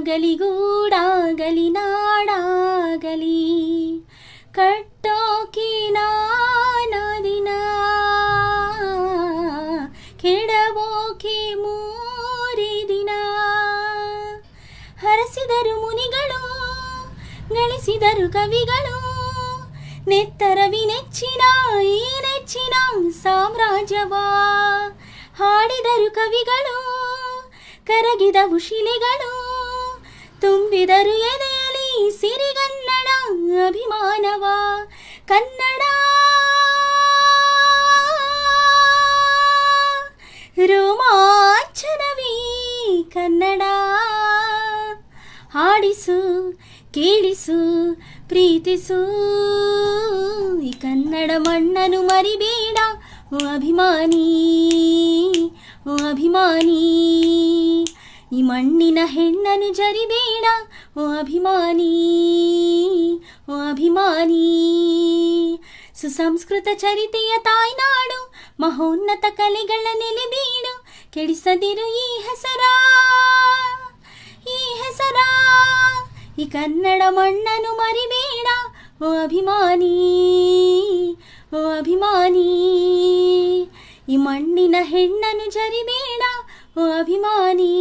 ಗೂಡಾಗಲಿ ನಾಡಾಗಲಿ ಕಟ್ಟೋಕಿ ನಾನದಿನ ಕೆಡಬೋಕಿ ಮೂರಿ ದಿನ. ಹರಸಿದರು ಮುನಿಗಳು ಗಳಿಸಿದರು ಕವಿಗಳು ನೆತ್ತರವಿ ನೆಚ್ಚಿನ ಈ ನೆಚ್ಚಿನ ಸಾಮ್ರಾಜ್ಯವ ಹಾಡಿದರು ಕವಿಗಳು ಕರಗಿದವು ಶಿಲೆಗಳು ತುಂಬಿದರು ಎದೆಯಲಿ ಸಿರಿಗನ್ನಡ ಅಭಿಮಾನವ. ಕನ್ನಡ ರೋಮಾಂಚನವೀ ಕನ್ನಡ ಹಾಡಿಸು ಕೇಳಿಸು ಪ್ರೀತಿಸು ಈ ಕನ್ನಡ ಮಣ್ಣನ್ನು ಮರಿಬೇಡ ಓ ಅಭಿಮಾನಿ ಓ ಅಭಿಮಾನಿ. ಈ ಮಣ್ಣಿನ ಹೆಣ್ಣನ್ನು ಜರಿಬೇಡ ಓ ಅಭಿಮಾನಿ ಓ ಅಭಿಮಾನಿ. ಸುಸಂಸ್ಕೃತ ಚರಿತೆಯ ತಾಯ್ನಾಡು ಮಹೋನ್ನತ ಕಲೆಗಳ ನೆಲೆಬೀಡು ಕೆಡಿಸದಿರು ಈ ಹೆಸರ ಈ ಹೆಸರ. ಈ ಕನ್ನಡ ಮಣ್ಣನ್ನು ಮರಿಬೇಡ ಓ ಅಭಿಮಾನಿ ಓ ಅಭಿಮಾನಿ. ಈ ಮಣ್ಣಿನ ಹೆಣ್ಣನ್ನು ಜರಿಬೇಡ ಓ ಅಭಿಮಾನಿ.